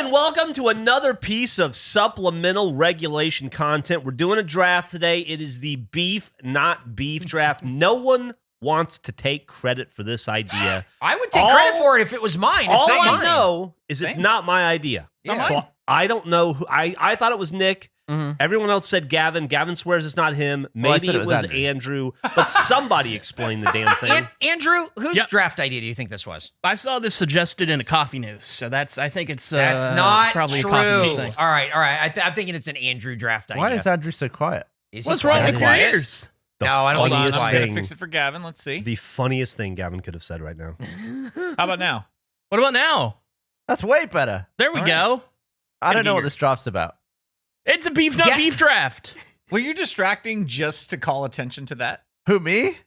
and welcome to another piece of supplemental regulation content. We're doing a draft today. It is the beef, not beef draft. No one wants to take credit for this idea. I would take credit for it if it was mine. It's all not I mine. know is it's not my idea. Yeah. So I don't know who. I thought it was Nick. Mm-hmm. Everyone else said Gavin. Gavin swears it's not him. Maybe it was Andrew. But somebody explained the damn thing. Andrew, whose draft idea do you think this was? I saw this suggested in a coffee news, so I think it's that's not probably true. a coffee news thing. All right. I'm thinking it's an Andrew draft idea. Why is Andrew so quiet? What's wrong with your ears? No, I don't think he's I'm quiet. gonna fix it for Gavin. Let's see. The funniest thing Gavin could have said right now. How about now? What about now? That's way better. There we go. I don't know what this draft's about. It's a beef, not beef draft. Were you distracting just to call attention to that? Who, me?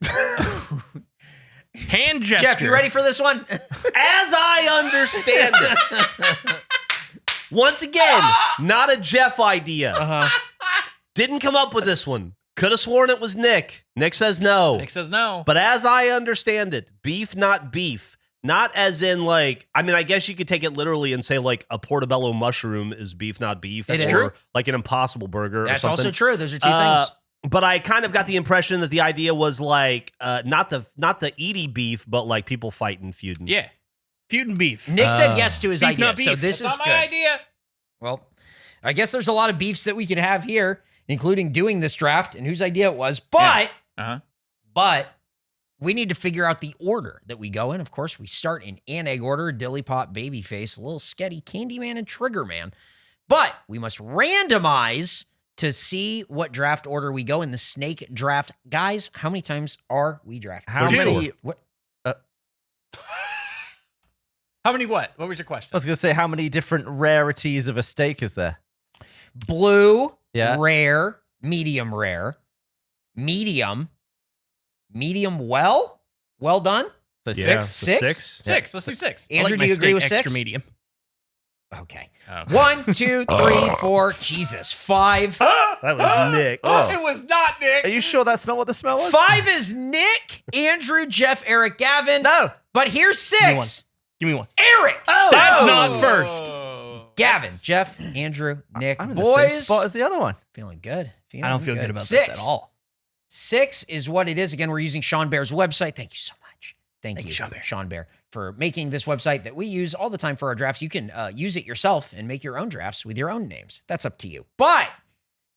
Hand gesture. Jeff, you ready for this one? As I understand it, once again, not a Jeff idea. Didn't come up with this one. Could have sworn it was Nick. Nick says no. Nick says no. But as I understand it, beef, not beef. Not as in like, I mean, I guess you could take it literally and say like a portobello mushroom is beef, not beef. It or is. like an Impossible Burger That's or something. also true. Those are two things. But I kind of got the impression that the idea was like not the eating beef, but like people fighting, feuding. Yeah. Feuding beef. Nick said yes to his beef, idea, not beef. so this That's is not good. my idea. Well, I guess there's a lot of beefs that we can have here, including doing this draft and whose idea it was. But, but we need to figure out the order that we go in. Of course, we start in egg order: Dilly Pop, Babyface, Little Sketty, Candyman, and Triggerman. But we must randomize to see what draft order we go in the snake draft. Guys, how many times are we drafting? How many? What? How many what? What was your question? I was going to say, how many different rarities of a steak is there? Blue, Yeah. rare, medium, medium well done. So Yeah, six? so Six. Let's do six. I Andrew, like do you my agree steak with extra six? medium. Okay. Oh. 1, 2, 3, 4. Jesus. 5. That was Nick. Oh. It was not Nick. Are you sure that's not what the smell was? 5 is Nick, Andrew, Jeff, Eric, Gavin. No. But here's 6. Give me one. Eric. That's not first. Gavin, Jeff, Andrew, Nick. I'm in the Boys. same spot as the other one. Feeling good. I don't feel good about 6. this at all. 6 is what it is. Again, we're using Sean Bear's website. Thank you so much. Thank you, Sean Bear. for making this website that we use all the time for our drafts. You can use it yourself and make your own drafts with your own names. That's up to you. But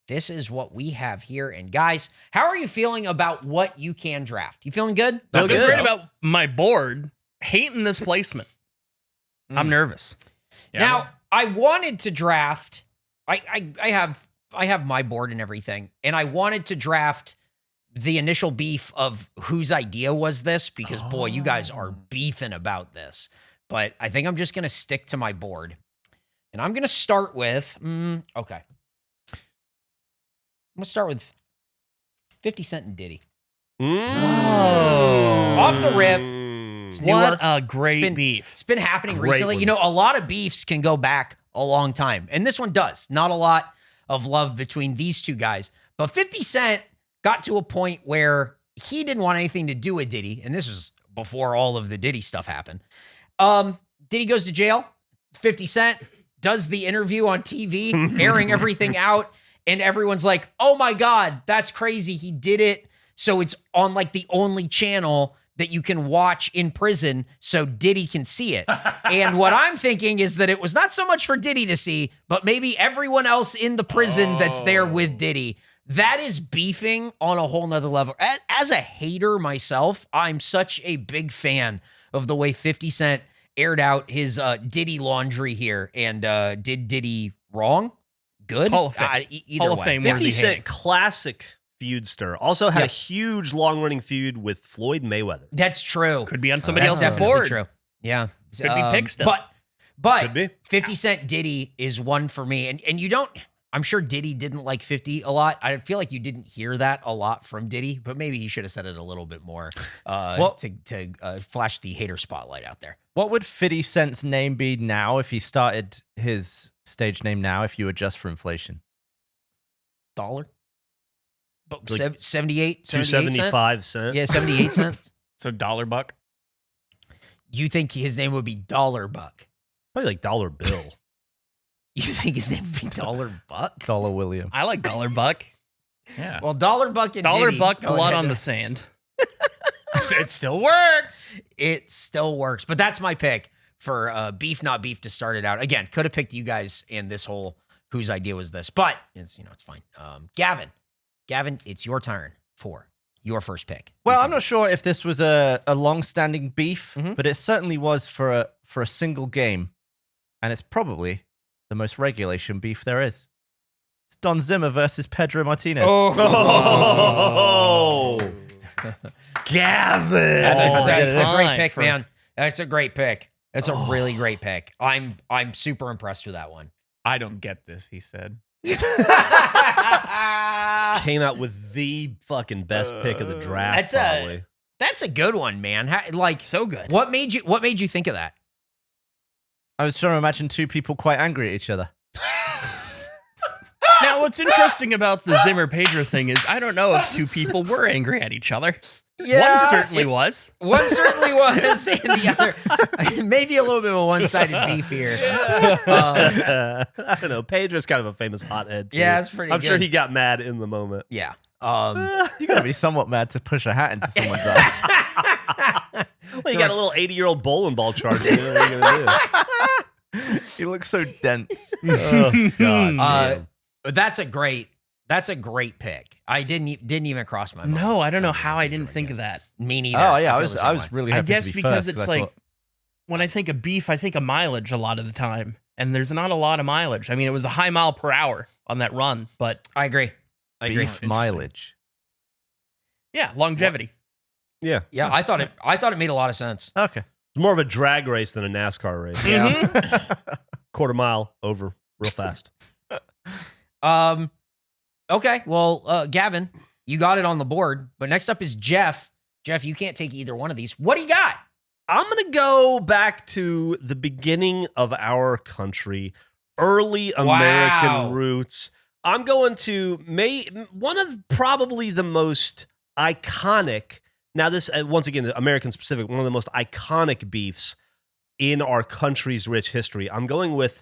this is what we have here. And guys, how are you feeling about what you can draft? You feeling good? I feel good. great about my board. Hating this placement. I'm nervous. Yeah. Now, I wanted to draft. I have my board and everything, and I wanted to draft the initial beef of whose idea was this, because boy, you guys are beefing about this. But I think I'm just gonna stick to my board, and I'm gonna start with okay. I'm gonna start with 50 Cent and Diddy. Off the rip. It's newer. What a great beef. It's been happening Great recently. one. You know, a lot of beefs can go back a long time. And this one does. Not a lot of love between these two guys. But 50 Cent got to a point where he didn't want anything to do with Diddy. And this was before all of the Diddy stuff happened. Diddy goes to jail. 50 Cent does the interview on TV, airing everything out. And everyone's like, oh my God, that's crazy. He did it. So it's on like the only channel that you can watch in prison so Diddy can see it. And what I'm thinking is that it was not so much for Diddy to see, but maybe everyone else in the prison that's there with Diddy. That is beefing on a whole nother level. As a hater myself, I'm such a big fan of the way 50 Cent aired out his Diddy laundry here and did Diddy wrong. Good. Hall of Fame. Either Hall of way. Fame 50 worthy Cent, hate. classic feudster. Also had Yeah. a huge long-running feud with Floyd Mayweather. That's true. Could be on somebody That's else's definitely board. true. Yeah. Could be picked still. But Could be. 50 Cent Diddy is one for me. And you don't, I'm sure Diddy didn't like 50 a lot. I feel like you didn't hear that a lot from Diddy, but maybe he should have said it a little bit more to flash the hater spotlight out there. What would 50 Cent's name be now if he started his stage name now if you adjust for inflation? Dollar? But Like 78 cents? 275 cents. Yeah, 78 cents. So $1. You think his name would be Dollar Buck? Probably like dollar bill. You think his name would be Dollar Buck? Dollar William. I like Dollar Buck. Yeah. Well, Dollar Buck and Dollar Diddy, Buck, go blood ahead. on the sand. It still works. It still works, but that's my pick for beef, not beef to start it out. Again, could have picked you guys and this whole whose idea was this, but it's it's fine. Gavin, it's your turn for your first pick. Well, I'm not sure if this was a long-standing beef, but it certainly was for a single game, and it's probably the most regulation beef there is. It's Don Zimmer versus Pedro Martinez. Oh, Gavin. That's a great Fine pick, for- man. That's a great pick. That's a really great pick. I'm super impressed with that one. I don't get this, he said. Came out with the fucking best pick of the draft. That's probably. That's a good one, man. So good. What made you think of that? I was trying to imagine two people quite angry at each other. Now, what's interesting about the Zimmer Pedro thing is I don't know if two people were angry at each other. One certainly was. One certainly was, and the other maybe a little bit of a one-sided beef here. I don't know. Pedro's kind of a famous hothead. Too. Yeah, it's pretty I'm sure good. he got mad in the moment. Yeah. You gotta be somewhat mad to push a hat into someone's eyes. Well, you got a little 80-year-old bowling ball charging. You know, what are you gonna do? He looks so dense. Oh God. man. That's a great pick. I didn't even cross my mind. No, I don't know how I didn't think of that. Me neither. Oh yeah, I feel was the same I was way. really I happy guess to be because first, it's I like thought, when I think of beef, I think of mileage a lot of the time, and there's not a lot of mileage. I mean, it was a high mile per hour on that run, but I agree. beef mileage. yeah, longevity. Yeah. Yeah, I thought it made a lot of sense. Okay. It's more of a drag race than a NASCAR race. Yeah. Quarter mile over real fast. Okay. Well, Gavin, you got it on the board, but next up is Jeff. Jeff, you can't take either one of these. What do you got? I'm going to go back to the beginning of our country, early American Wow. roots. I'm going to one of probably the most iconic, now this, once again, American specific, one of the most iconic beefs in our country's rich history. I'm going with,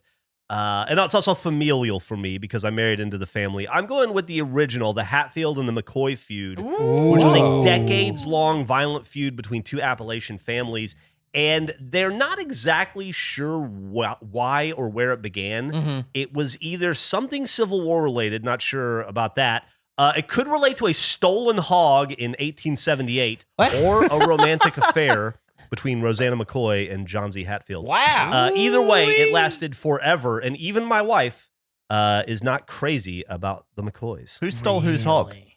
and it's also familial for me because I married into the family. I'm going with the original, the Hatfield and the McCoy feud, which was a decades-long violent feud between two Appalachian families. And they're not exactly sure why or where it began. Mm-hmm. It was either something Civil War related, not sure about that. It could relate to a stolen hog in 1878 What? or a romantic affair between Rosanna McCoy and John Z. Hatfield. Wow. Either way, it lasted forever. And even my wife is not crazy about the McCoys. Who stole whose hog? Really?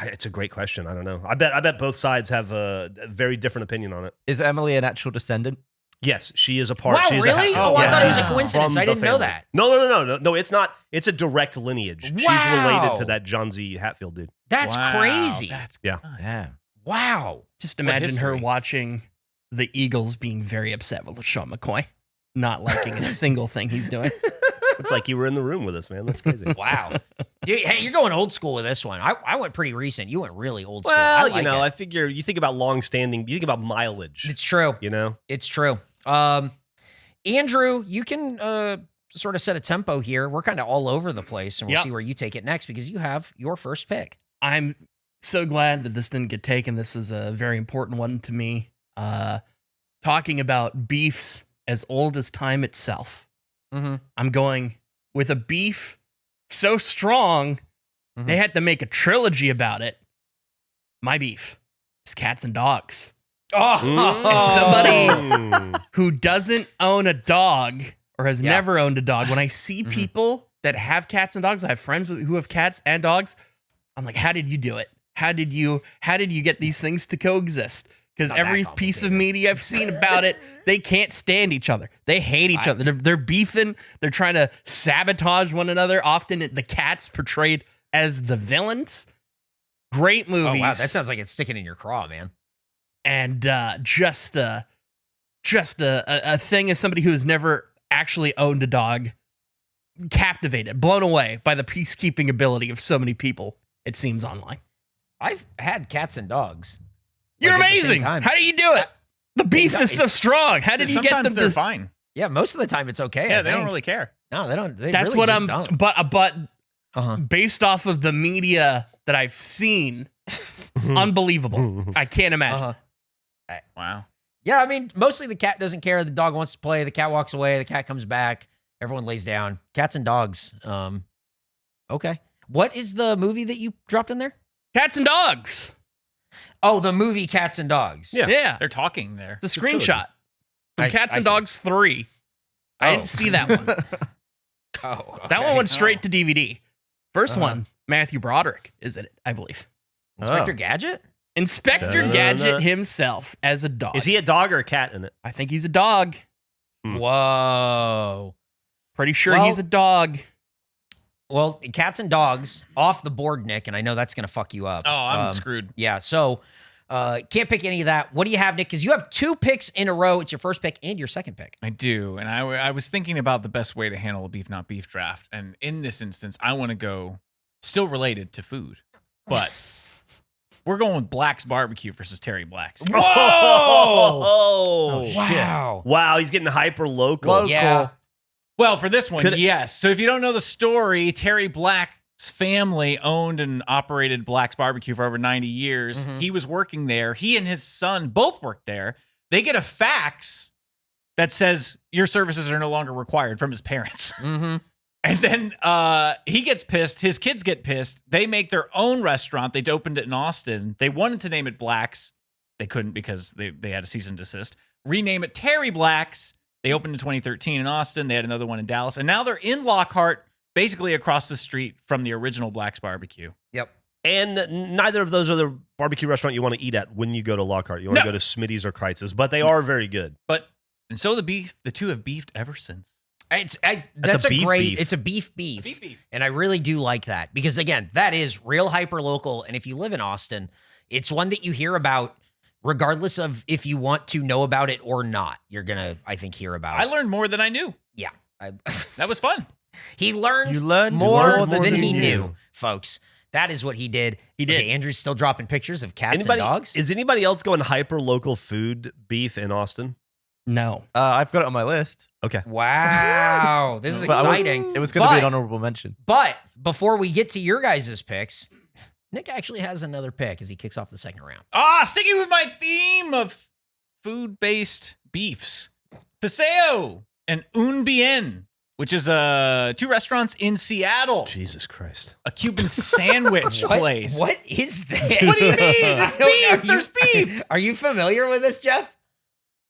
It's a great question. I don't know. I bet both sides have a very different opinion on it. Is Emily an actual descendant? Yes, she is a part. Wow, she's really? A, Oh, I thought it was a she's coincidence. from I the didn't know family. that. No. It's not. It's a direct lineage. She's Wow. related to that John Z. Hatfield dude. That's crazy. That's Yeah. Damn. Wow. Just imagine her history. watching the Eagles being very upset with Sean McCoy, not liking a single thing he's doing. It's like you were in the room with us, man. That's crazy. Wow. Dude, hey, you're going old school with this one. I went pretty recent. You went really old school. Well, I like it. I figure you think about long-standing, you think about mileage. It's true. You know, It's true. Andrew, you can sort of set a tempo here. We're kind of all over the place, and we'll Yep. see where you take it next because you have your first pick. I'm so glad that this didn't get taken. This is a very important one to me. Talking about beefs as old as time itself. Mm-hmm. I'm going with a beef so strong, Mhm. they had to make a trilogy about it. My beef is cats and dogs. Oh, Who doesn't own a dog or has Yeah. never owned a dog, when I see people that have cats and dogs, I have friends who have cats and dogs, I'm like, how did you do it? How did you get these things to coexist? Because Not that every piece of complicated. media I've seen about it, they can't stand each other. They hate each other. They're beefing. They're trying to sabotage one another. Often the cats portrayed as the villains. Great Oh, movies. wow. That sounds like it's sticking in your craw, man. And just a thing as somebody who has never actually owned a dog, captivated, blown away by the peacekeeping ability of so many people, it seems, online. I've had cats and dogs. You're Like, at the same amazing. time. How do you do it? The beef is so it's- strong. How did you get Sometimes them they're to... fine. Yeah, most of the time it's okay. Yeah, I they don't think. really care. No, they don't. They That's really what just I'm. don't. But Uh-huh. based off of the media that I've seen, unbelievable. I can't imagine. Uh-huh. Wow. Yeah, I mean, mostly the cat doesn't care. The dog wants to play. The cat walks away. The cat comes back. Everyone lays down. Cats and dogs. Okay. What is the movie that you dropped in there? Cats and dogs. Oh, the movie Cats and Dogs. Yeah. They're talking there. It's a screenshot from I Cats and see. Dogs 3. I Oh. didn't see that one. Oh, That one okay. went straight to DVD. First Uh-huh. one, Matthew Broderick is in it, I believe. Inspector Oh. Gadget? Inspector Da-da-da. Gadget himself as a dog. Is he a dog or a cat in it? I think he's a dog. Whoa. Pretty sure Well- he's a dog. Well, Cats and Dogs off the board, Nick, and I know that's going to fuck you up. Oh, I'm screwed. Yeah, so can't pick any of that. What do you have, Nick? Because you have 2 picks in a row. It's your first pick and your second pick. I do. And I was thinking about the best way to handle a beef, not beef draft. And in this instance, I want to go still related to food, but we're going with Black's Barbecue versus Terry Black's. Whoa! Oh, Wow. wow, he's getting hyper local. Local. Yeah. Well, for this one, Could it- yes. So if you don't know the story, Terry Black's family owned and operated Black's Barbecue for over 90 years. Mhm. He was working there. He and his son both worked there. They get a fax that says your services are no longer required from his parents. Mm-hmm. And then he gets pissed. His kids get pissed. They make their own restaurant. They opened it in Austin. They wanted to name it Black's. They couldn't because they had a cease and desist. Rename it Terry Black's. They opened in 2013 in Austin. They had another one in Dallas. And now they're in Lockhart, basically across the street from the original Black's Barbecue. Yep. And neither of those are the barbecue restaurant you want to eat at when you go to Lockhart. You want to No. go to Smitty's or Kreitz's, but they are very good. And so the two have beefed ever since. That's a beef great. beef. It's a beef. Beef. And I really do like that because again, that is real hyper local. And if you live in Austin, it's one that you hear about regardless of if you want to know about it or not. You're gonna, I think, hear about I it. learned more than I knew. Yeah. That was fun. He learned, You learned more more than, than he you knew, knew. folks. That is what he did. He did. Okay, Andrew's still dropping pictures of cats and dogs. Is anybody else going hyper local food beef in Austin? No. I've got it on my list. Okay. Wow, this is But I was- exciting. It was going to be an But- honorable mention. But before we get to your guys' picks, Nick actually has another pick as he kicks off the second round. Sticking with my theme of food-based beefs. Paseo and Un Bien, which is 2 restaurants in Seattle. Jesus Christ. A Cuban sandwich place. What is this? What do you mean? It's beef. There's beef. Are you familiar with this, Jeff?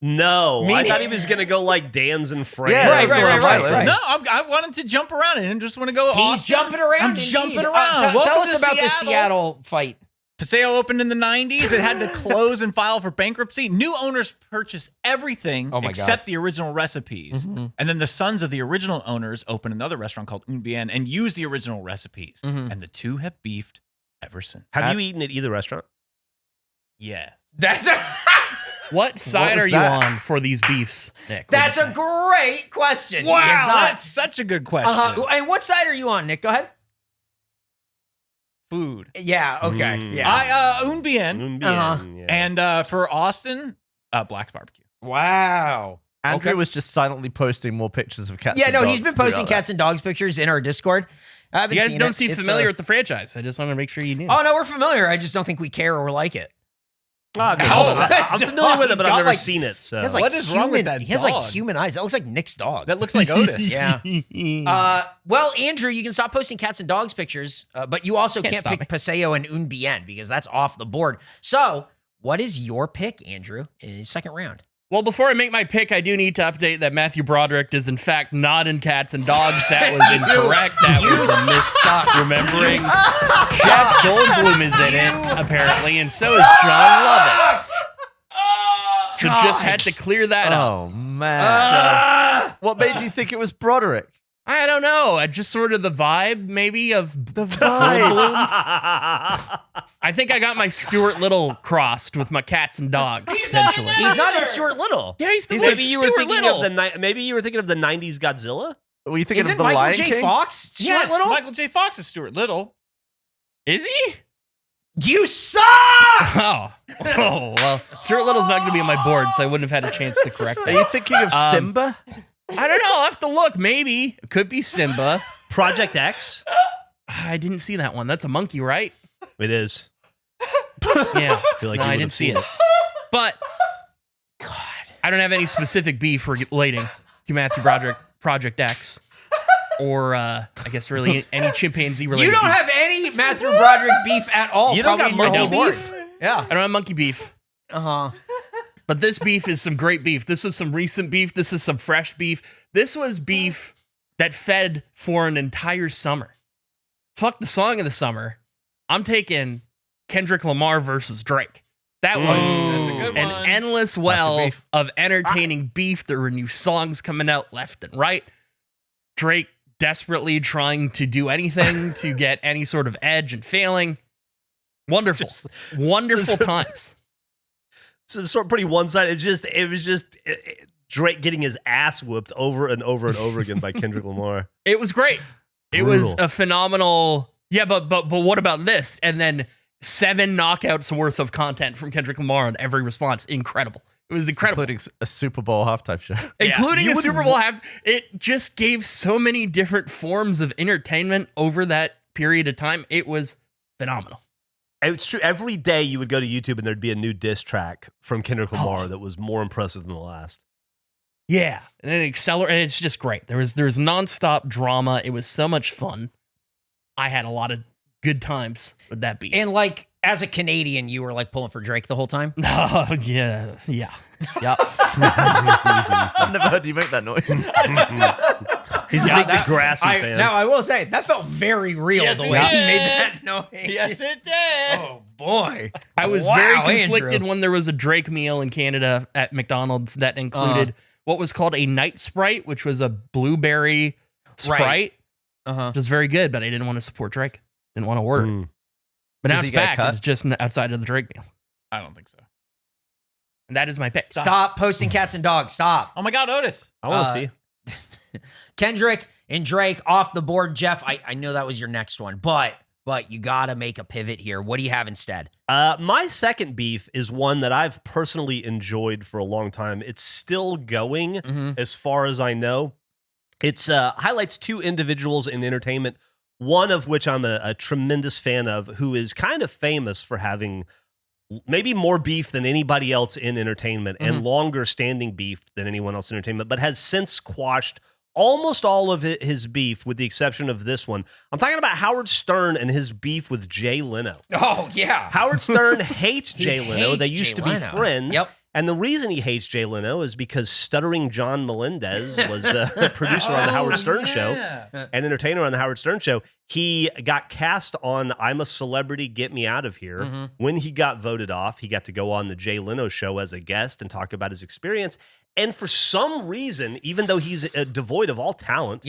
No, Me I neither. thought he was going to go like Dan's and Frank. Yeah, Right, that's right, on right, my right, list. No, I wanted to jump around and just want to go. He's Austin. jumping around. I'm indeed. jumping around. Tell Welcome us to about the Seattle. Seattle fight. Paseo opened in the 90s. It had to close and file for bankruptcy. New owners purchased everything Oh my except the original recipes. Mhm. And then the sons of the original owners opened another restaurant called Un Bien and used the original recipes. Mhm. And the two have beefed ever since. Have you eaten at either restaurant? Yeah. That's What side was are you that? on for these beefs, Nick? that's a great question. He is Wow, not- that's such a good question. Uh-huh. And what side are you on, Nick? Go ahead. Food. Yeah. Okay. Mm. Yeah. Un Bien. Un Bien, Uh-huh. yeah. And for Austin, Black's Barbecue. Wow. Andrew Okay. was just silently posting more pictures of cats. Yeah. and No, dogs he's been posting throughout cats and dogs pictures in our Discord. I've been You guys seeing don't it. seem It's, familiar with the franchise. I just want to make sure you knew. Oh no, we're familiar. I just don't think we care or like it. I'm Oh, familiar with it, but he's I've got, never like- seen it. So He has like What is wrong with that He has like dog? human eyes. That looks like Nick's dog. That looks like Otis. Yeah. Well, Andrew, you can stop posting cats and dogs pictures, but you also Can't can't stop pick me. Paseo and Un Bien because that's off the board. So, what is your pick, Andrew, in the second round? Well, before I make my pick, I do need to update that Matthew Broderick is in fact not in Cats and Dogs. That was incorrect. That You was a miss. Remembering Jeff Goldblum is in it, apparently, and so is John Lovitz. So just had to clear that up. Oh man! What made you think it was Broderick? I don't know. I just sort of the vibe, maybe, of The vibe. I think I got my Stuart Little crossed with my Cats and Dogs, potentially. He's not in Stuart Little. Yeah, he's the Maybe voice you of were Stuart thinking Little. of the maybe you were thinking of the '90s Godzilla. Were you thinking Isn't of the Michael Lion J. King? Fox Stuart Yes, Little? Michael J. Fox is Stuart Little. Is he? You suck! Oh, well, Stuart Little's not going to be on my board, so I wouldn't have had a chance to correct Are that. you thinking of Um, Simba? I don't know. I'll have to look. Maybe. It could be Simba. Project X. I didn't see that one. That's a monkey, right? It is. Yeah. I feel like No, you I would didn't have see seen it. But God, I don't have any specific beef relating to Matthew Broderick, Project X, or I guess really any chimpanzee related. You don't beef. have any Matthew Broderick beef at all. You don't probably got in your monkey whole beef? board. Yeah. I don't have monkey beef. Uh-huh. But this beef is some great beef. This is some recent beef. This is some fresh beef. This was beef that fed for an entire summer. Fuck the song of the summer. I'm taking Kendrick Lamar versus Drake. That was That's a good an one. endless well beef. of entertaining beef. There were new songs coming out left and right. Drake desperately trying to do anything to get any sort of edge and failing. Wonderful. Wonderful times. It's sort of pretty one-sided. It was just Drake getting his ass whooped over and over and over again by Kendrick Lamar. It was great. It was Brutal. a phenomenal. Yeah, but what about this? And then 7 knockouts worth of content from Kendrick Lamar on every response. Incredible. It was incredible. Including a Super Bowl halftime show. Including You a would Super Bowl half. It just gave so many different forms of entertainment over that period of time. It was phenomenal. It's true. Every day you would go to YouTube and there'd be a new diss track from Kendrick Lamar that was more impressive than the last. Yeah, and it accelerated. It's just great. There was nonstop drama. It was so much fun. I had a lot of good times with that beat. And like, as a Canadian, you were like pulling for Drake the whole time? Oh yeah. I've never heard you make that noise. He's a big Degrassi fan. Now, I will say, that felt very real Yes, the it way he did. made that noise. Yes, it did. Oh, boy. I was Wow, very conflicted Andrew. when there was a Drake meal in Canada at McDonald's that included what was called a night Sprite, which was a blueberry Sprite, Uh-huh. which was very good, but I didn't want to support Drake. Didn't want to order it. Mm. But now Does it's he get a back. cut? It's just outside of the Drake meal. I don't think so. And that is my pick. Stop posting cats and dogs. Stop. Oh my God, Otis. I want to see. Kendrick and Drake off the board. Jeff, I know that was your next one, but you got to make a pivot here. What do you have instead? My second beef is one that I've personally enjoyed for a long time. It's still going, as far as I know. It's highlights 2 individuals in entertainment, one of which I'm a tremendous fan of, who is kind of famous for having maybe more beef than anybody else in entertainment and longer standing beef than anyone else in entertainment, but has since quashed almost all of his beef with the exception of this one. I'm talking about Howard Stern and his beef with Jay Leno. Oh, yeah. Howard Stern hates He Jay Leno. hates They used Jay to be Leno. friends. Yep. And the reason he hates Jay Leno is because stuttering John Melendez was a producer on the Howard Stern Show, an entertainer on the Howard Stern Show. He got cast on I'm a Celebrity, Get Me Out of Here. When he got voted off, he got to go on the Jay Leno Show as a guest and talk about his experience. And for some reason, even though he's devoid of all talent,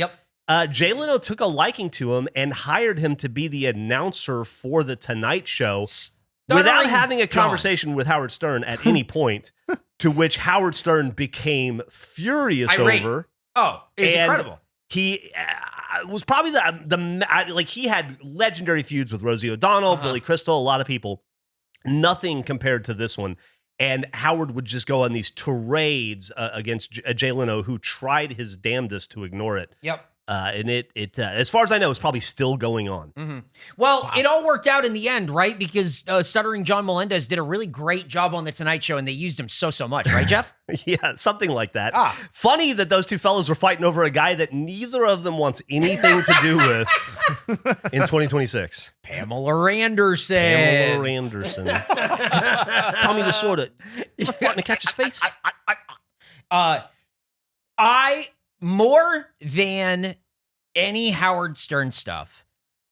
Jay Leno took a liking to him and hired him to be the announcer for The Tonight Show without having a conversation with Howard Stern at any point, to which Howard Stern became furious Irate. over. Oh, it's And incredible. He was probably like he had legendary feuds with Rosie O'Donnell, Billy Crystal, a lot of people. Nothing compared to this one. And Howard would just go on these tirades against Jay Leno, who tried his damnedest to ignore it. Yep. And it as far as I know, is probably still going on. Well, it all worked out in the end, right? Because stuttering John Melendez did a really great job on The Tonight Show, and they used him so much, right, Jeff? Yeah, something like that. Ah. Funny that those 2 fellows were fighting over a guy that neither of them wants anything to do with in 2026. Pamela Anderson. Pamela Anderson. Tommy the Sorta. You ever fought to catch his face? I more than any Howard Stern stuff,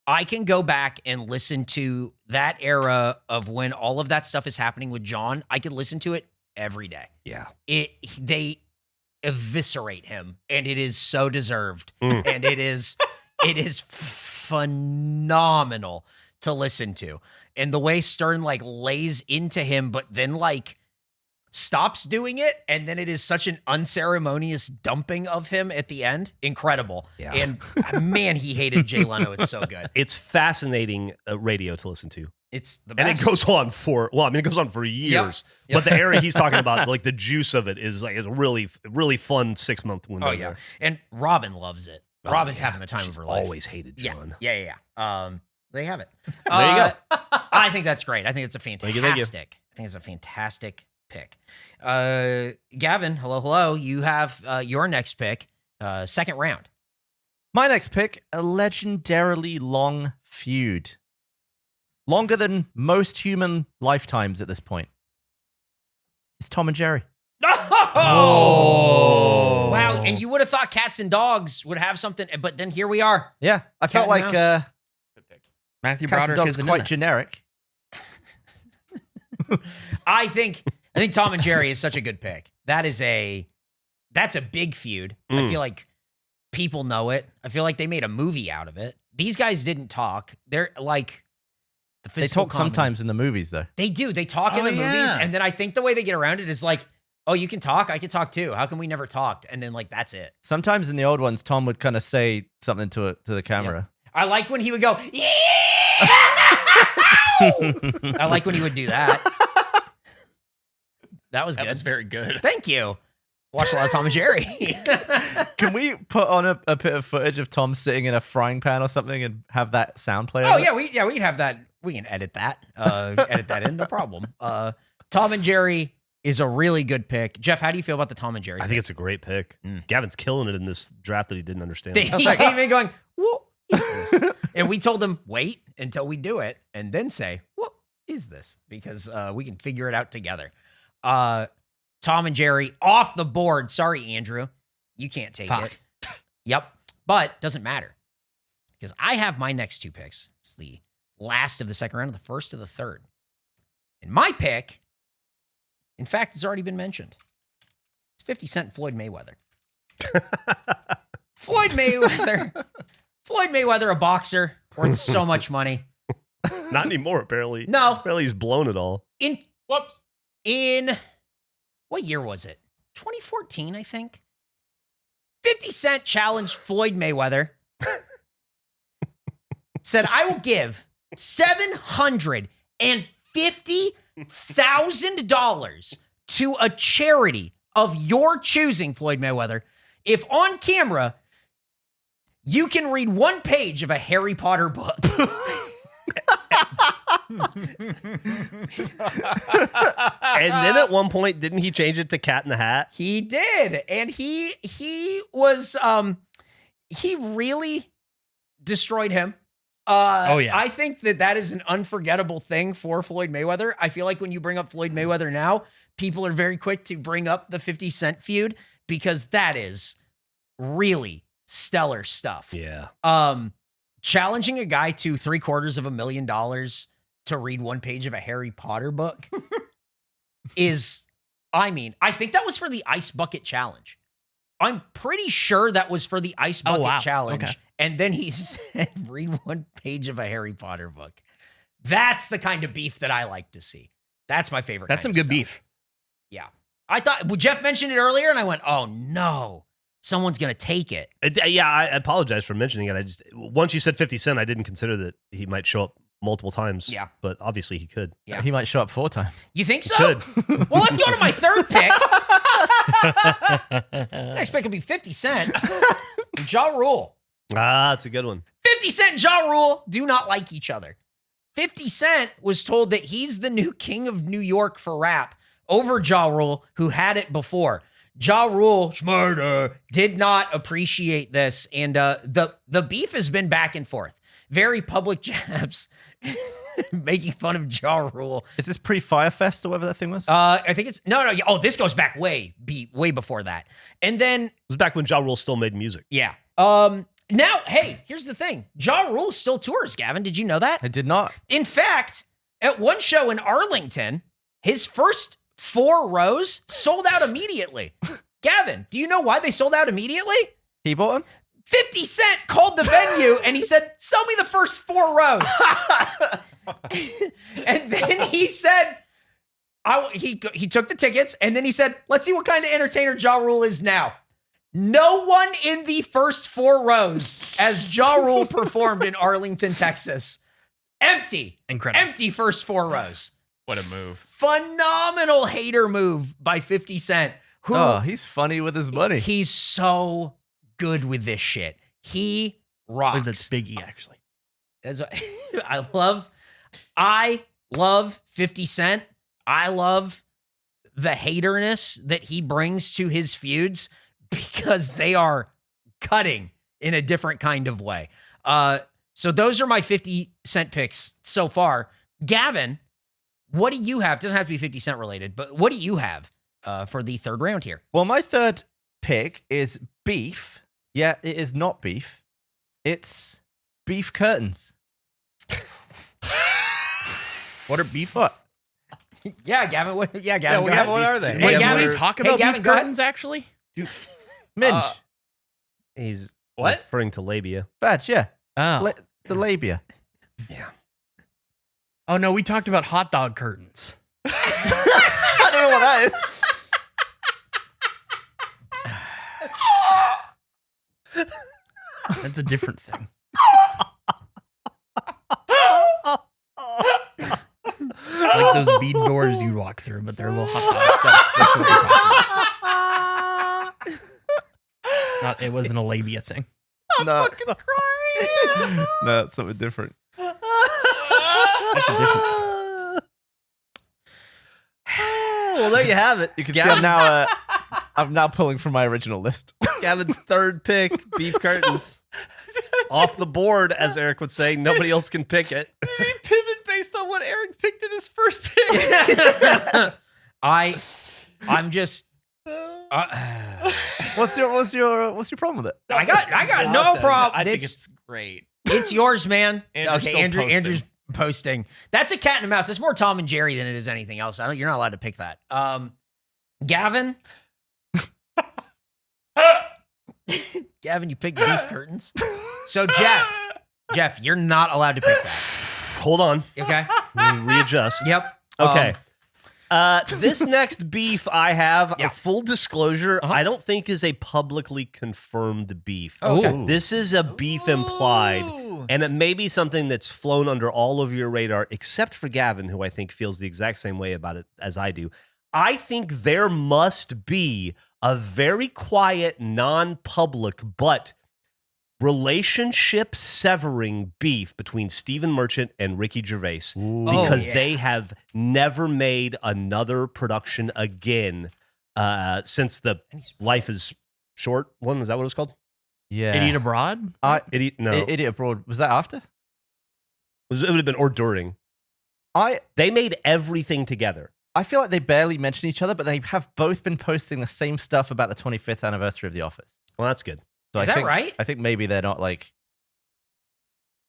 I can go back and listen to that era of when all of that stuff is happening with John. I could listen to it every day. Yeah. They eviscerate him, and it is so deserved. And it is phenomenal to listen to. And the way Stern like lays into him, but then like stops doing it, and then it is such an unceremonious dumping of him at the end. Incredible. Yeah. And man, he hated Jay Leno. It's so good. It's fascinating radio to listen to. It's the And best. it goes on for it goes on for years. Yep. But the area he's talking about, like the juice of it, is a really, really fun 6-month window. Oh yeah, there. and Robin loves it. Oh, Robin's yeah. having the time She's of her life. always hated Yeah, John. yeah. There you have it. There you go. I think that's great. I think it's a Thank you. fantastic. I think it's a fantastic pick. Gavin, hello. You have your next pick, second round. My next pick, a legendarily long feud. Longer than most human lifetimes at this point. It's Tom and Jerry. Oh! Wow, and you would have thought cats and dogs would have something, but then here we are. Yeah, I felt and like mouse. Matthew cats and Broderick dogs is in quite there. generic. I think Tom and Jerry is such a good pick. That's a big feud. I feel like people know it. I feel like they made a movie out of it. These guys didn't talk. They're like the They physical talk comedy. sometimes in the movies, though. They do. They talk in Oh, the movies, yeah. and then I think the way they get around it is like, oh, you can talk, I can talk too. How come we never talked? And then like that's it. Sometimes in the old ones, Tom would kind of say something to the camera. I like when he would go, yeah. I like when he would do that. That was That good. was very good. Thank you. Watched a lot of Tom and Jerry. Can we put on a bit of footage of Tom sitting in a frying pan or something and have that sound play? Oh over it? yeah, we can have that. We can edit that. Edit that in, no problem. Tom and Jerry is a really good pick. Jeff, how do you feel about the Tom and Jerry? I think it's a great pick. Gavin's killing it in this draft that he didn't understand. He came in going, what is this? And we told him, wait until we do it and then say, what is this? Because we can figure it out together. Tom and Jerry off the board. Sorry, Andrew. You can't take Fuck. it. Yep. But doesn't matter because I have my next two picks. It's the last of the second round, the first of the third. And my pick, in fact, has already been mentioned. It's 50 Cent and Floyd Mayweather. Floyd Mayweather, a boxer, worth so much money. Not anymore, apparently. No. Apparently he's blown it all. In what year was it? 2014, I think. 50 Cent challenged Floyd Mayweather. Said, I will give $750,000 to a charity of your choosing, Floyd Mayweather, if on camera you can read one page of a Harry Potter book. And then at one point, didn't he change it to Cat in the Hat? He did. And he was he really destroyed him. Oh, yeah. I think that is an unforgettable thing for Floyd Mayweather. I feel like when you bring up Floyd Mayweather now, people are very quick to bring up the 50 Cent feud because that is really stellar stuff. Yeah. Challenging a guy to $750,000 to read one page of a Harry Potter book is, I think that was for the Ice Bucket Challenge. I'm pretty sure that was for the Ice Bucket wow. Challenge. Okay. And then he said, read one page of a Harry Potter book. That's the kind of beef that I like to see. That's my favorite. That's some kind of good stuff. beef. Yeah. I thought, well, Jeff mentioned it earlier, and I went, oh no, someone's going to take it. Yeah, I apologize for mentioning it. Once you said 50 Cent, I didn't consider that he might show up multiple times. Yeah. But obviously he could. Yeah. He might show up 4 times. You think so? Could. Well, let's go to my third pick. Next pick will be 50 Cent and Ja Rule. Ah, that's a good one. 50 Cent and Ja Rule do not like each other. 50 Cent was told that he's the new king of New York for rap over Ja Rule, who had it before. Ja Rule, smarter, did not appreciate this. And the beef has been back and forth. Very public jabs making fun of Ja Rule. Is this pre-Firefest or whatever that thing was? I think it's no. Oh, this goes back way before that. And then It was back when Ja Rule still made music. yeah. Now, hey, here's the thing. Ja Rule still tours, Gavin. Did you know that? I did not. In fact, at one show in Arlington, his first 4 rows sold out immediately. Gavin, do you know why they sold out immediately? He bought him? 50 Cent called the venue and he said, sell me the first 4 rows. And then he said, he took the tickets and then he said, let's see what kind of entertainer Ja Rule is now. No one in the first 4 rows as Ja Rule performed in Arlington, Texas. Empty. Incredible. Empty first 4 rows. What a move. Phenomenal hater move by 50 Cent. Who Oh, he's funny with his money. he's so good with this shit. He I rocks. believe that's Biggie, actually. That's what, I love 50 Cent. I love the haterness that he brings to his feuds because they are cutting in a different kind of way. So those are my 50 Cent picks so far. Gavin, what do you have? Doesn't have to be 50 Cent related, but what do you have for the third round here? Well, my third pick is beef. Yeah, it is not beef. It's beef curtains. What are beef? What? Yeah, Gavin. Gavin. Yeah, go what ahead. are they? Hey, Wait, Gavin. can we talk Hey, about Gavin, beef go ahead. curtains, actually? Minge. He's What? referring to labia. Badge, yeah. Oh. The labia. Oh, no, we talked about hot dog curtains. I don't know what that is. That's a different thing. Like those bead doors you'd walk through, but they're little hot dogs. That's what we're talking about. It wasn't a labia thing. No. No, that's something different. That's a different. Well, there you have it. You can see I'm now pulling from my original list. Gavin's third pick, beef curtains. Off the board, as Eric would say. Nobody else can pick it. Pivot based on what Eric picked in his first pick. I'm just. What's your problem with it? I got no problem. I think it's great. It's yours, man. Andrew's okay, still posting. Andrew's posting. That's a cat and a mouse. It's more Tom and Jerry than it is anything else. You're not allowed to pick that. Gavin. Gavin, you picked beef curtains. So Jeff, you're not allowed to pick that. Hold on. Okay. Let me readjust. Yep. Okay. This next beef I have, Yeah. a full disclosure, Uh-huh. I don't think is a publicly confirmed beef. Oh, okay. This is a beef implied, and it may be something that's flown under all of your radar, except for Gavin, who I think feels the exact same way about it as I do. I think there must be a very quiet, non-public, but relationship severing beef between Stephen Merchant and Ricky Gervais because yeah. they have never made another production again since the Life is Short one. Was that what it was called? Yeah. Idiot Abroad? Idiot? No, Idiot Abroad. Was that after? it would have been or during. They made everything together. I feel like they barely mention each other, but they have both been posting the same stuff about the 25th anniversary of The Office. Well, that's good. So Is I that think, right? I think maybe they're not like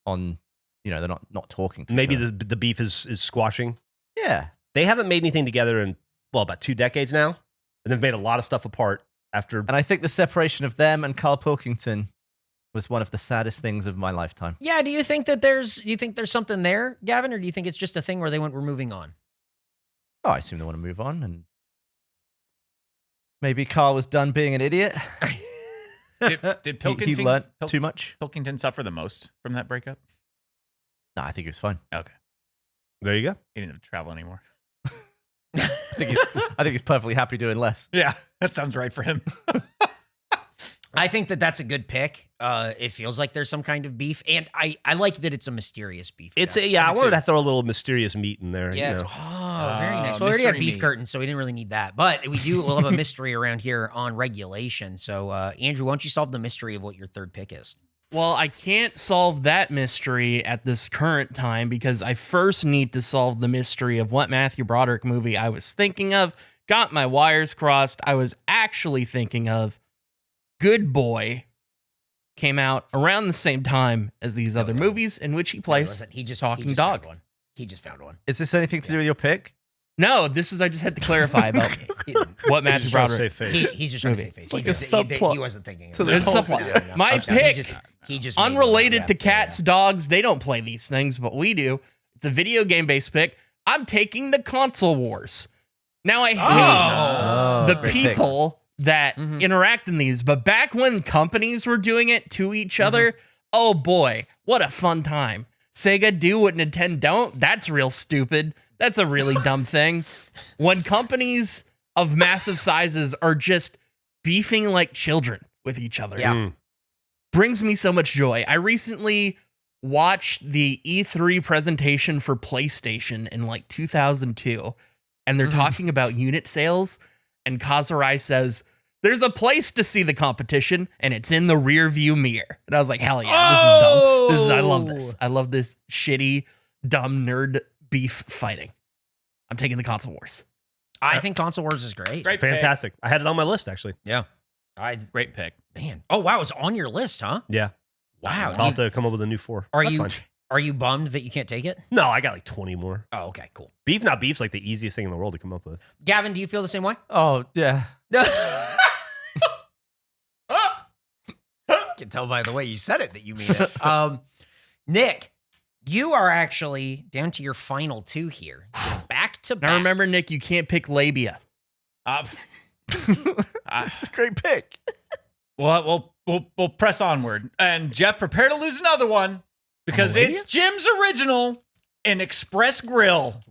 on, they're not talking to Maybe each other. the beef is squashing. Yeah. They haven't made anything together in, well, about 2 decades now. And they've made a lot of stuff apart after. And I think the separation of them and Carl Pilkington was one of the saddest things of my lifetime. Yeah. Do you think there's something there, Gavin, or do you think it's just a thing where we're moving on? Oh, I assume they want to move on, and maybe Carl was done being an idiot. Did Pilkington, he learned too much. Pilkington suffer the most from that breakup? No, I think he was fine. Okay. There you go. He didn't have to travel anymore. I think he's perfectly happy doing less. Yeah, that sounds right for him. I think that's a good pick. It feels like there's some kind of beef, and I like that it's a mysterious beef. It's Yeah. I wanted to throw a little mysterious meat in there. Yeah. you know. Very nice. Well, we already have mystery beef meat. curtains, so we didn't really need that. But we do love a mystery around here on regulation. So, Andrew, why don't you solve the mystery of what your third pick is? Well, I can't solve that mystery at this current time because I first need to solve the mystery of what Matthew Broderick movie I was thinking of. Got my wires crossed. I was actually thinking of Good Boy. Came out around the same time as these other movies in which he plays He just Talking he just Dog. Found one. He just found one. Is this anything to do with your pick? No, this is I just had to clarify about He didn't. what He's Matthew just trying to Broderick. save face. He's just trying to Movie. say face. It's like he a just, subplot he wasn't thinking. to of this it. whole thing. My I'm sorry, pick, he just made one. unrelated Yeah, to yeah, cats, yeah. dogs, they don't play these things, but we do. It's a video game based pick. I'm taking the console wars. Now I hate Oh. the great pick. people that Mhm. interact in these, but back when companies were doing it to each other, oh boy, what a fun time. Sega do what Nintendo don't, that's real stupid. That's a really dumb thing. When companies of massive sizes are just beefing like children with each other. Yeah. Brings me so much joy. I recently watched the E3 presentation for PlayStation in like 2002, and they're talking about unit sales, and Kazurai says, there's a place to see the competition, and it's in the rear view mirror. And I was like, hell yeah, this is dumb. I love this. I love this shitty, dumb nerd beef fighting. I'm taking the console wars. I think Console Wars is great. Great pick. Fantastic. I had it on my list, actually. Yeah. Great pick. Man. Oh, wow. It's on your list, huh? Yeah. Wow. I'll have to come up with a new 4. Are That's you fine. are you bummed that you can't take it? No, I got like 20 more. Oh, okay, cool. Beef not beef's like the easiest thing in the world to come up with. Gavin, do you feel the same way? Oh, yeah. I can tell by the way you said it that you mean it. Nick, you are actually down to your final 2 here. You're back to back. Now remember, Nick, you can't pick labia. It's a great pick. Well, we'll press onward. And Jeff, prepare to lose another one because it's Jim's Original and Express Grill.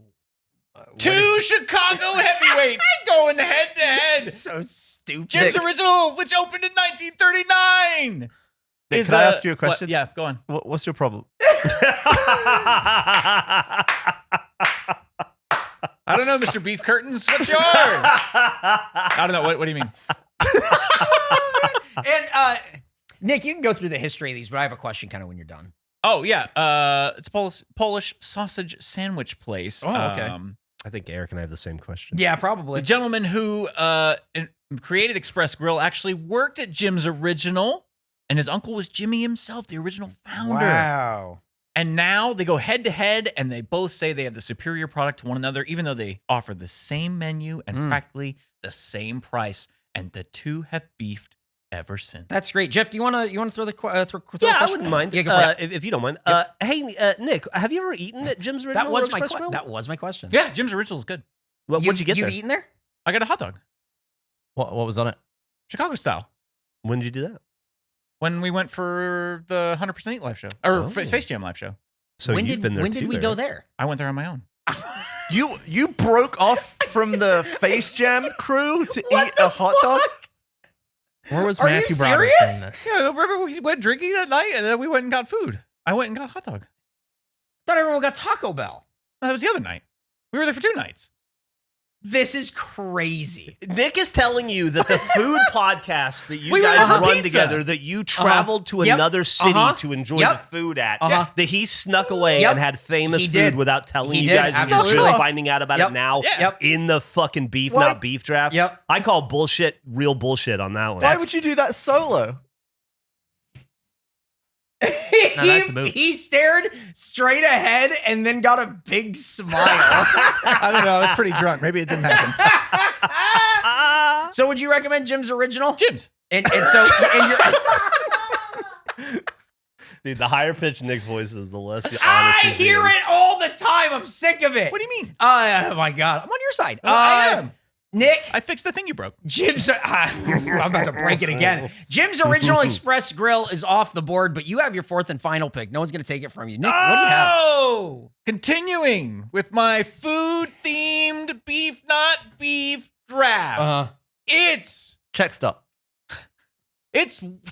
2 Chicago heavyweights going head to head. So stupid. Jim's Original, which opened in 1939. Nick, can I ask you a question? Yeah, go on. What's your problem? I don't know, Mr. Beef Curtains. What's yours? I don't know. What do you mean? And Nick, you can go through the history of these, but I have a question kind of when you're done. Oh, yeah. It's a Polish sausage sandwich place. Oh, okay. I think Eric and I have the same question. Yeah, probably. The gentleman who created Express Grill actually worked at Jim's Original, and his uncle was Jimmy himself, the original founder. Wow. And now they go head to head, and they both say they have the superior product to one another, even though they offer the same menu and practically the same price. And the 2 have beefed ever since. That's great. Jeff, do you want to throw the throw Yeah, a I wouldn't mind. Yeah, go for it. If you don't mind. Hey, Nick, have you ever eaten at Jim's Original? That was or Express Grill? that was my question. Yeah, Jim's Original is good. Well, what'd you get You've there? eaten there? I got a hot dog, What was on it? Chicago style. When did you do that? When we went for the 100% Eat live show, or Space Jam live show. So you've been there when too, did we there, go right? there? I went there on my own. You broke off from the Face Jam crew to eat a hot dog? Where was Are you Matthew Broderick serious? during this? Yeah, remember we went drinking at night, and then we went and got food. I went and got a hot dog. Thought everyone got Taco Bell. That was the other night. We were there for 2 nights. This is crazy. Nick is telling you that the food podcast that you We went guys for run pizza. together, that you traveled to Yep. another city Uh-huh. to enjoy Yep. the food at, Uh-huh. that he snuck away Yep. and had famous He food did. without telling He you did. guys, and you're Absolutely. just finding out about Yep. it now Yep. in the fucking beef, Why- not beef draft. Yep. I call bullshit real bullshit on that one. Why would you do that solo? that's a move. He stared straight ahead and then got a big smile. I don't know. I was pretty drunk. Maybe it didn't happen. So would you recommend Jim's Original? Jim's. And so and you're Dude, the higher pitched Nick's voice is the less honest. I he's hear being. it all the time. I'm sick of it. What do you mean? Oh my God. I'm on your side. I am. Nick, I fixed the thing you broke. Jim's. I'm about to break it again. Jim's Original Express Grill is off the board, but you have your 4th and final pick. No one's going to take it from you. Nick, what do you have? Oh! Continuing with my food-themed beef, not beef draft. It's Check stop.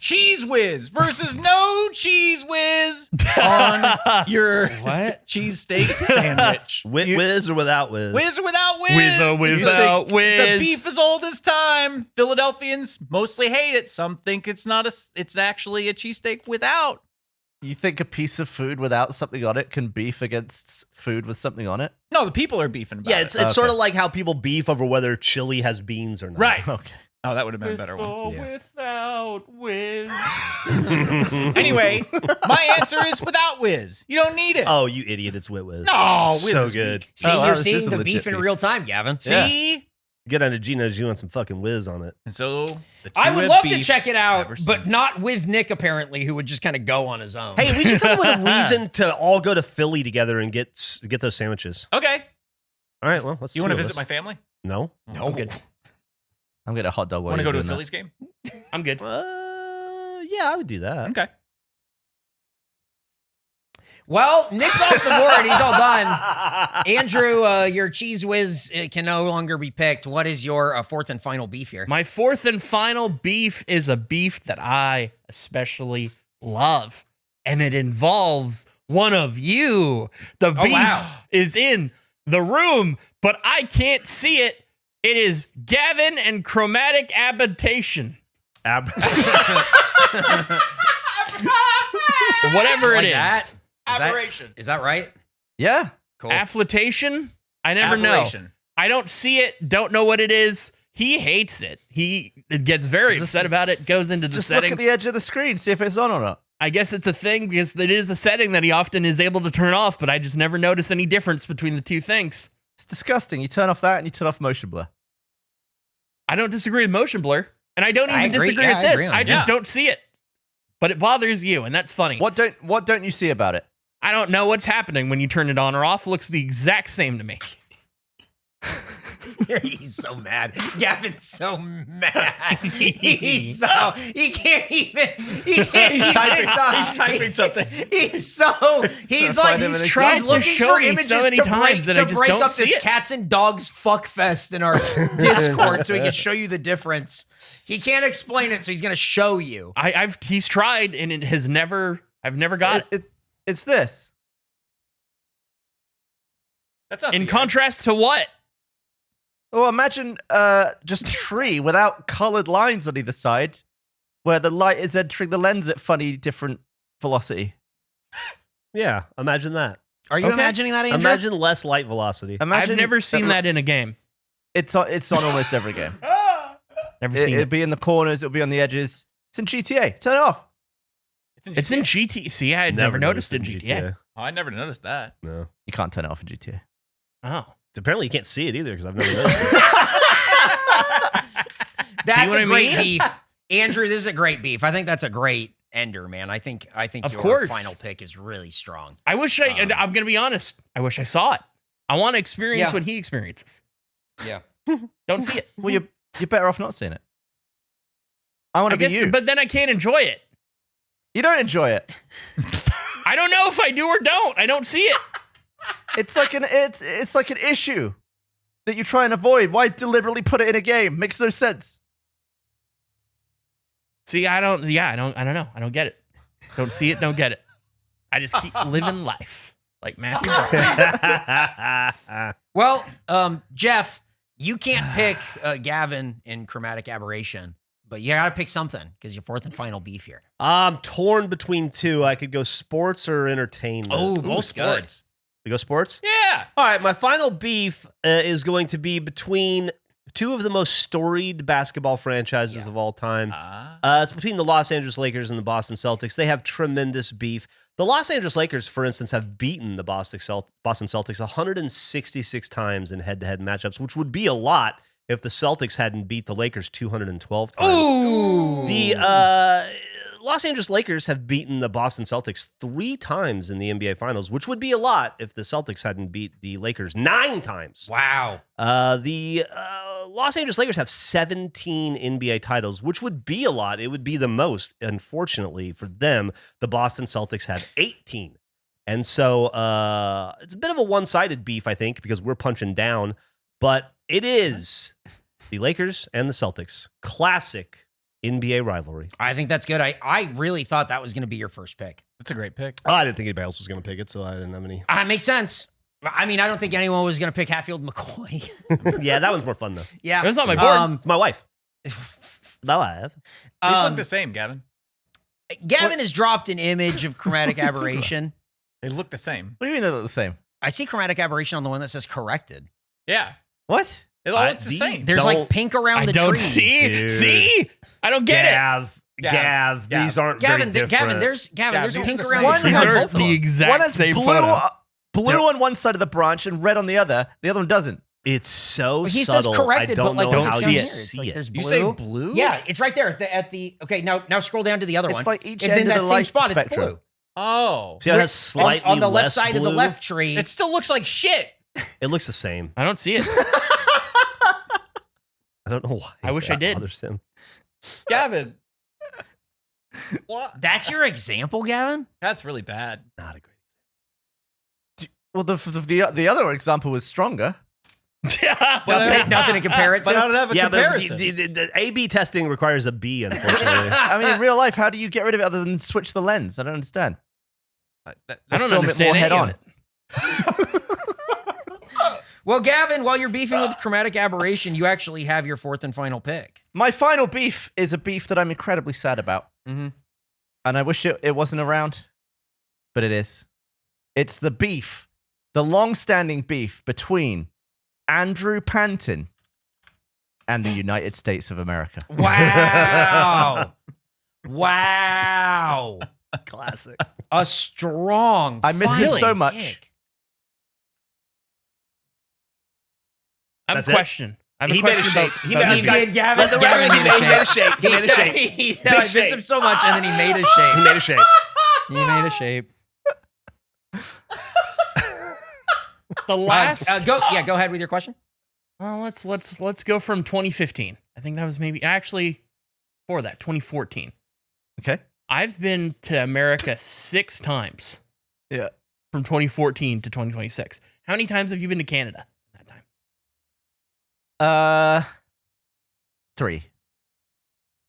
Cheese Whiz versus no Cheese Whiz on your cheese steak sandwich. Whiz or without whiz? Whiz or without whiz? Whiz or without whiz. It's a beef as old as time. Philadelphians mostly hate it. Some think it's actually a cheesesteak without. You think a piece of food without something on it can beef against food with something on it? No, the people are beefing about Yeah, it. it's sort of like how people beef over whether chili has beans or not. Right. Okay. Oh, that would have been a better one. Or without whiz. Anyway, my answer is without whiz. You don't need it. Oh, you idiot! It's whiz. No, whiz so is good. weak. See, Oh, wow, you're this is seeing a the beef legit in beef. real time, Gavin. See? Get onto Gino's. You want some fucking whiz on it? And so the I two would have love to beefed check it out, ever but since. not with Nick, apparently, who would just kind of go on his own. Hey, we should come up with a reason to all go to Philly together and get those sandwiches. Okay. All right, well, let's. You want to visit my family? No. no. Good. I'm getting a hot dog. Want to go to a Phillies game? I'm good. Yeah, I would do that. Okay. Well, Nick's off the board. He's all done. Andrew, your Cheese Whiz can no longer be picked. What is your fourth and final beef here? My fourth and final beef is a beef that I especially love, and it involves one of you. The beef is in the room, but I can't see it. It is Gavin and chromatic habitation. Whatever it Like is. that? Aberration. Is that right? Yeah. Cool. Afflitation? I never know. Aberration. I don't see it, don't know what it is. He hates it. He gets very upset about it, goes into the Just settings. look at the edge of the screen, see if it's on or not. I guess it's a thing because it is a setting that he often is able to turn off, but I just never notice any difference between the two things. It's disgusting. You turn off that and you turn off motion blur. I don't disagree with motion blur, and I don't I even agree. disagree Yeah, with I this. agree on I that. just don't see it. But it bothers you, and that's funny. What don't you see about it? I don't know what's happening when you turn it on or off. It looks the exact same to me. He's so mad. Gavin's so mad. He's so he can't even. He's typing something. He's find like him in a tried he's to looking show for me images so many to times break, that I to just break don't up see this it. cats and dogs fuck fest in our Discord so he can show you the difference. He can't explain it, so he's gonna show you. He's tried and it has never. I've never got it. It's this. That's not In the contrast to what? Well, imagine just a tree without colored lines on either side, where the light is entering the lens at funny different velocity. Yeah, imagine that. Are you Okay. imagining that, Andrew? Imagine less light velocity. Imagine I've never seen that in a game. It's on almost every game. Never seen It'll it. be in the corners. It'll be on the edges. It's in GTA. Turn it off. It's in GTA. See, I had never noticed it in GTA. Oh, I never noticed that. No. You can't turn it off in GTA. Oh. Apparently, you can't see it either because I've never noticed. That's what a I great mean? beef. Andrew, this is a great beef. I think that's a great ender, man. I think Of your course. final pick is really strong. I wish I'm going to be honest. I wish I saw it. I want to experience Yeah. what he experiences. Yeah. Don't see it. Well, you're better off not seeing it. I want I to be guess, you. but then I can't enjoy it. You don't enjoy it. I don't know if I do or don't. I don't see it. It's like an issue that you try and avoid. Why deliberately put it in a game? Makes no sense. See, I don't know. I don't get it. Don't see it, don't get it. I just keep living life like Matthew. Well, Jeff, you can't pick Gavin in chromatic aberration, but you got to pick something because your fourth and final beef here. I'm torn between two. I could go sports or entertainment. Oh, both sports. We go sports? Yeah. All right, my final beef is going to be between two of the most storied basketball franchises of all time. It's between the Los Angeles Lakers and the Boston Celtics. They have tremendous beef. The Los Angeles Lakers, for instance, have beaten the Boston Celtics 166 times in head-to-head matchups, which would be a lot if the Celtics hadn't beat the Lakers 212 times. Ooh. The Los Angeles Lakers have beaten the Boston Celtics 3 times in the NBA Finals, which would be a lot if the Celtics hadn't beat the Lakers 9 times. Wow. The Los Angeles Lakers have 17 NBA titles, which would be a lot. It would be the most. Unfortunately for them, the Boston Celtics have 18. And so it's a bit of a one-sided beef, I think, because we're punching down. But it is the Lakers and the Celtics. Classic NBA rivalry. I think that's good. I really thought that was going to be your first pick. That's a great pick. Oh, I didn't think anybody else was going to pick it, so I didn't have any. Makes sense. I mean, I don't think anyone was going to pick Hatfield McCoy. Yeah, that one's more fun, though. Yeah. It was on my board. It's my wife. My wife. These look the same, Gavin. Gavin has dropped an image of chromatic aberration. They look the same. What do you mean they look the same? I see chromatic aberration on the one that says corrected. Yeah. What? It all looks the these same. There's Don't- like pink around I the don't tree. see. Dude. See? I don't get it. Gav, these aren't Gavin, very different. there's these pink are the around same. the One tree. These has are Both of them. the exact One has same blue, photo. blue on one side of the branch and red on the other. The other one doesn't. It's so He says subtle. corrected, I don't but like know look how down you here. It's see like it. there's blue. You say blue? Yeah, it's right there at the okay, now scroll down to the other It's one. like each and end then of that the same light spot, spectrum. it's blue. Oh. See how it has slightly on the left less side of blue? the left tree. It still looks like shit. It looks the same. I don't see it. I don't know why. I wish I that did. bothers him. Gavin. What? That's your example, Gavin? That's really bad. Not a great. Well, the other example was stronger. Yeah, Well, nothing to compare it to. But I don't have a Yeah, but comparison. the A/B testing requires a B, unfortunately. I mean, in real life, how do you get rid of it other than switch the lens? I don't understand. I Or don't film it understand more head any on. of it. Well, Gavin, while you're beefing with chromatic aberration, you actually have your fourth and final pick. My final beef is a beef that I'm incredibly sad about. Mm-hmm. And I wish it wasn't around, but it is. It's the beef, the long-standing beef between Andrew Panton and the United States of America. Wow. Wow. Classic. A strong. I miss him final so much. pick. I have That's a it? question. I have He a made a question shake. about- He about made- He you. did, Gavin. Let the Gavin record made he made a shake. He made a shake. He said, Big I miss shake. him so much, and then he made a He shape. made a shape. He made a shape. The last. Go ahead with your question. Well, let's go from 2015. I think that was maybe actually for that 2014. Okay. I've been to America 6 times. Yeah. From 2014 to 2026. How many times have you been to Canada that time? 3.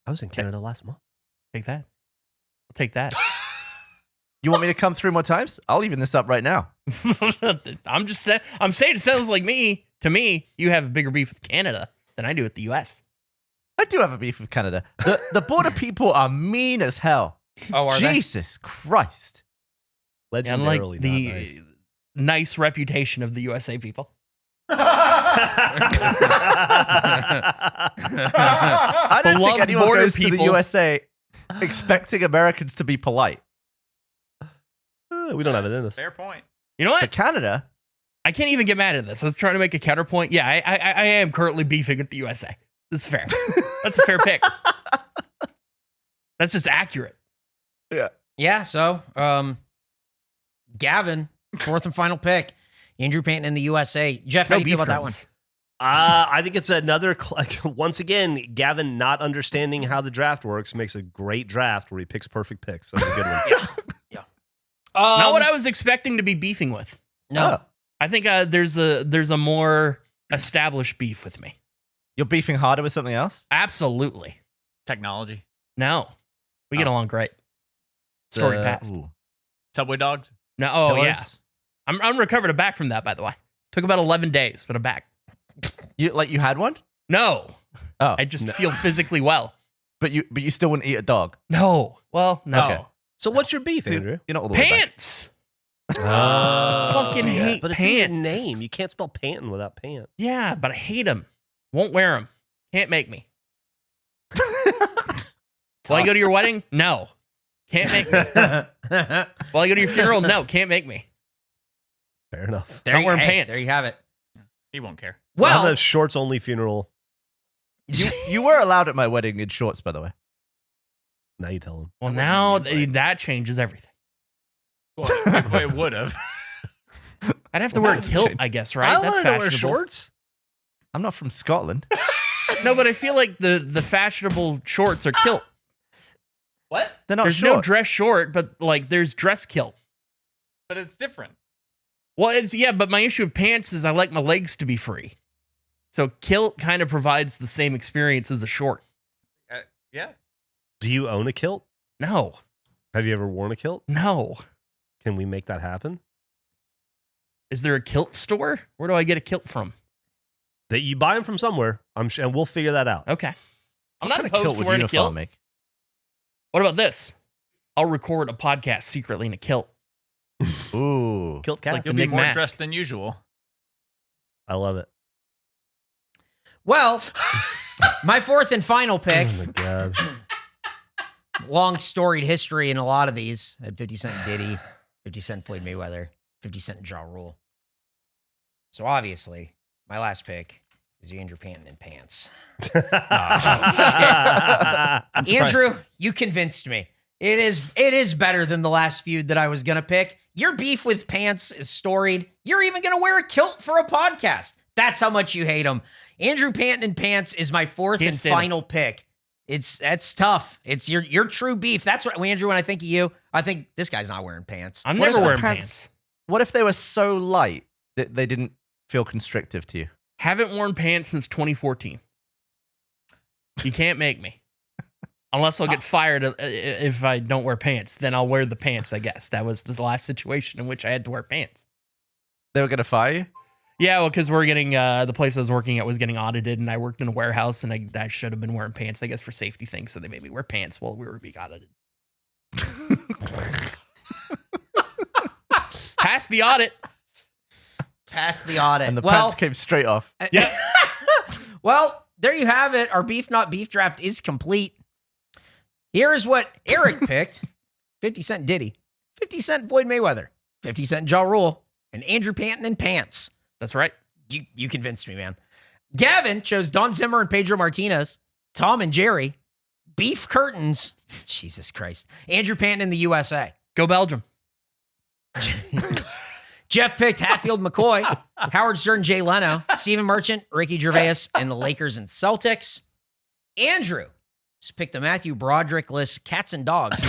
I was in Canada last month. Take that. I'll take that. You want me to come 3 more times? I'll even this up right now. I'm just saying. I'm saying it sounds like to me, you have a bigger beef with Canada than I do with the U.S. I do have a beef with Canada. The border people are mean as hell. Oh, are they? Jesus Christ. And like Legendarily the not nice. nice reputation of the USA people. I don't think Beloved anyone border goes to the people. USA expecting Americans to be polite. We don't have it in us. Fair point. You know But what? Canada, I can't even get mad at this. I was trying to make a counterpoint. Yeah, I am currently beefing with the USA. That's fair. That's a fair pick. That's just accurate. Yeah, so Gavin, fourth and final pick. Andrew Panton in the USA. Jeff, how No do you feel beef about that one? curtains. I think it's another. Once again, Gavin not understanding how the draft works makes a great draft where he picks perfect picks. That's a good one. Not what I was expecting to be beefing with. No. Oh, I think there's a more established beef with me. you're beefing harder with something else? Absolutely. Technology. No. We get along great. Story past. Ooh. Subway dogs. No, oh Pillars? yeah. I'm recovered back from that, by the way. Took about 11 days, but I'm back. You had one? No. Oh, I just feel physically well. but you still wouldn't eat a dog. No. Well, no. Okay. So what's your beef, So Andrew? you're not all the way back. Pants. Oh, Fucking hate but it's in your pants. name. You can't spell Panton without pant. Yeah, but I hate them. Won't wear them. Can't make me. Will I go to your wedding? No. Can't make me. Will I go to your funeral? No. Can't make me. Fair enough. Not wearing pants. There you have it. He won't care. Well, Well, the shorts only funeral. You were allowed at my wedding in shorts, by the way. Now you tell him. Well, That wasn't now me, but- that changes everything. Well, it would have. I'd have to wear a kilt, I guess, right? I That's wanted to wear fashionable. shorts. I'm not from Scotland. No, but I feel like the fashionable shorts are kilt. what? They're not There's short. no dress short, but like there's dress kilt. But it's different. Well, it's but my issue with pants is I like my legs to be free. So kilt kind of provides the same experience as a short. Yeah. Do you own a kilt? No. Have you ever worn a kilt? No. Can we make that happen? Is there a kilt store? Where do I get a kilt from? That you buy them from somewhere. And we'll figure that out. Okay. I'm What not kind of opposed kilt to would wearing a Unifil kilt. make? What about this? I'll record a podcast secretly in a kilt. Ooh. Kilt cat. Like You'll the be Nick more Mask. dressed than usual. I love it. Well, my fourth and final pick. Oh my god. Long storied history in a lot of these. I had 50 Cent Diddy, 50 Cent Floyd Mayweather, 50 Cent Ja Rule. So obviously, my last pick is Andrew Panton in pants. Andrew, you convinced me. It is better than the last feud that I was gonna pick. Your beef with pants is storied. You're even gonna wear a kilt for a podcast. That's how much you hate him. Andrew Panton in pants is my fourth Can't and stand him. final pick. That's tough. It's your true beef. That's what Andrew. When I think of you, I think this guy's not wearing pants. I'm What never is the wearing pants? pants. What if they were so light that they didn't feel constrictive to you? Haven't worn pants since 2014. You can't make me. Unless I'll get fired if I don't wear pants. Then I'll wear the pants, I guess. That was the last situation in which I had to wear pants. They were going to fire you? Yeah, well, because we're getting, the place I was working at was getting audited, and I worked in a warehouse, and I should have been wearing pants, I guess, for safety things. So they made me wear pants while we were being audited. Passed the audit. Pass the audit. And the pants came straight off. Yeah. Well, there you have it. Our Beef Not Beef draft is complete. Here is what Eric picked. 50 Cent Diddy, 50 Cent Floyd Mayweather, 50 Cent Ja Rule, and Andrew Panton in pants. That's right. You convinced me, man. Gavin chose Don Zimmer and Pedro Martinez, Tom and Jerry, beef curtains. Jesus Christ. Andrew Panton in the USA. Go Belgium. Jeff picked Hatfield McCoy, Howard Stern, Jay Leno, Stephen Merchant, Ricky Gervais, and the Lakers and Celtics. Andrew just picked the Matthew Broderick-less Cats and Dogs,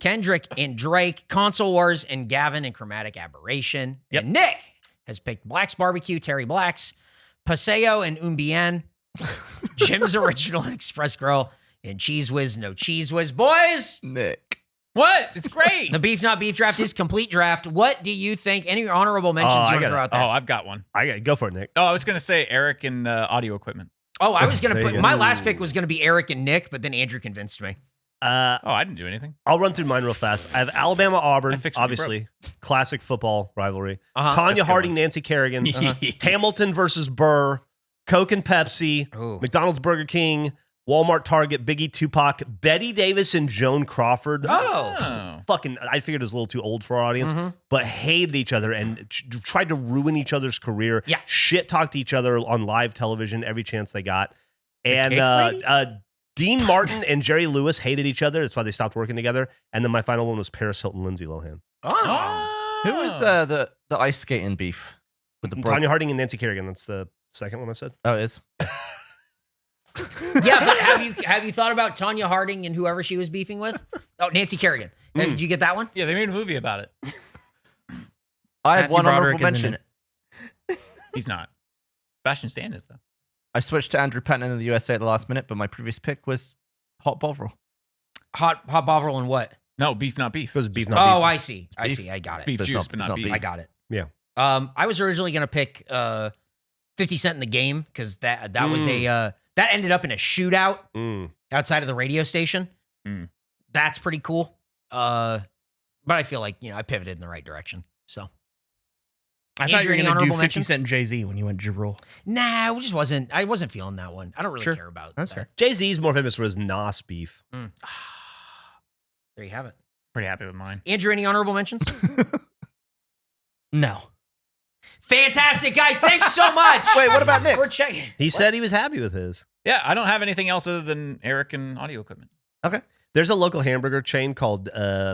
Kendrick and Drake, Console Wars, and Gavin and Chromatic Aberration. Yep. And Nick has picked Black's Barbecue, Terry Black's, Paseo and Umbien, Jim's Original Express Grill, and Cheese Whiz, no Cheese Whiz. Boys, Nick. What? It's great. the Beef Not Beef draft is complete draft. What do you think? Any honorable mentions you want to throw out there? Oh, I've got one. I got to go for it, Nick. Oh, I was going to say Eric and audio equipment. Oh, I was going There to you put, go. my last pick was going to be Eric and Nick, but then Andrew convinced me. Oh, I didn't do anything. I'll run through mine real fast. I have Alabama Auburn, I fixed what you obviously, classic football rivalry. Uh-huh. Tanya That's a good Harding, one. Nancy Kerrigan, Hamilton versus Burr, Coke and Pepsi, Ooh. McDonald's, Burger King, Walmart, Target, Biggie, Tupac, Betty Davis, and Joan Crawford. Oh. Fucking, I figured it was a little too old for our audience, but hated each other and tried to ruin each other's career. Yeah. Shit talked each other on live television every chance they got. And cake lady? Dean Martin and Jerry Lewis hated each other. That's why they stopped working together. And then my final one was Paris Hilton, Lindsay Lohan. Oh. Who was the ice skating beef with the Tanya Harding and Nancy Kerrigan. That's the second one I said. Oh, it is. Yeah, but have you thought about Tanya Harding and whoever she was beefing with? Oh, Nancy Kerrigan. Did you get that one? Yeah, they made a movie about it. I had Matthew one Broderick honorable isn't in mention. it. He's not. Sebastian Stan is, though. I switched to Andrew Patton in the USA at the last minute, but my previous pick was Hot Bovril. Hot Bovril and what? No, beef, not beef. It was beef, Oh, not beef. I see. I beef. see. I got it. Beef It's juice, not- but it's not not beef. beef. I got it. Yeah. I was originally gonna pick 50 Cent in the Game because that was a that ended up in a shootout outside of the radio station. Mm. That's pretty cool. But I feel like I pivoted in the right direction. So I thought you Andrew, were any going to do honorable 50 mentions? Cent and Jay-Z when you went Ja Rule. nah, I wasn't feeling that one. I don't really Sure. care about That's that. fair. Jay-Z's more famous for his Nas beef. There you have it. Pretty happy with mine. Andrew, any honorable mentions? No. Fantastic, guys. Thanks so much. Wait, what about Nick? We're checking. He said he was happy with his. Yeah, I don't have anything else other than Eric and audio equipment. There's a local hamburger chain called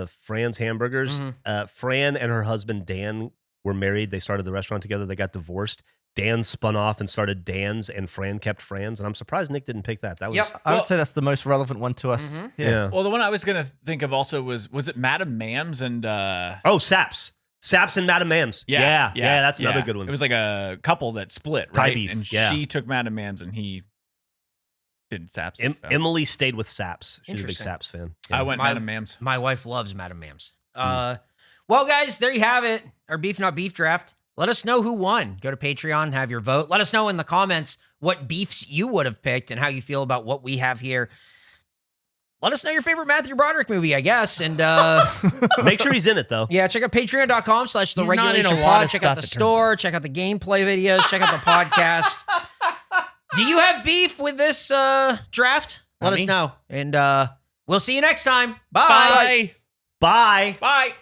Fran's Hamburgers. Mhm. Fran and her husband Dan were married. They started the restaurant together. They got divorced. Dan spun off and started Dan's, and Fran kept Fran's. And I'm surprised Nick didn't pick that. That was Yep. I would say that's the most relevant one to us. Mhm. yeah. Well, the one I was going to think of also was it Madame Mams and Oh, Saps. Saps and Madame Mams. Yeah, that's another good one. It was like a couple that split, Thai right? beef, And yeah. she took Madame Mams and he did Saps. so. Emily stayed with Saps. She's a big Interesting. Saps fan. I went My- Madame Mams. My wife loves Madame Mams. Well, guys, there you have it. Our Beef Not Beef draft. Let us know who won. Go to Patreon and have your vote. Let us know in the comments what beefs you would have picked and how you feel about what we have here. Let us know your favorite Matthew Broderick movie, I guess. And Make sure he's in it, though. yeah, check out patreon.com/the He's not in a regulation lot pod. of Check out stuff, the it turns store. Check out the gameplay videos. Check out the podcast. Do you have beef with this draft? Let Not us me. know. And we'll see you next time. Bye. Bye. Bye. Bye.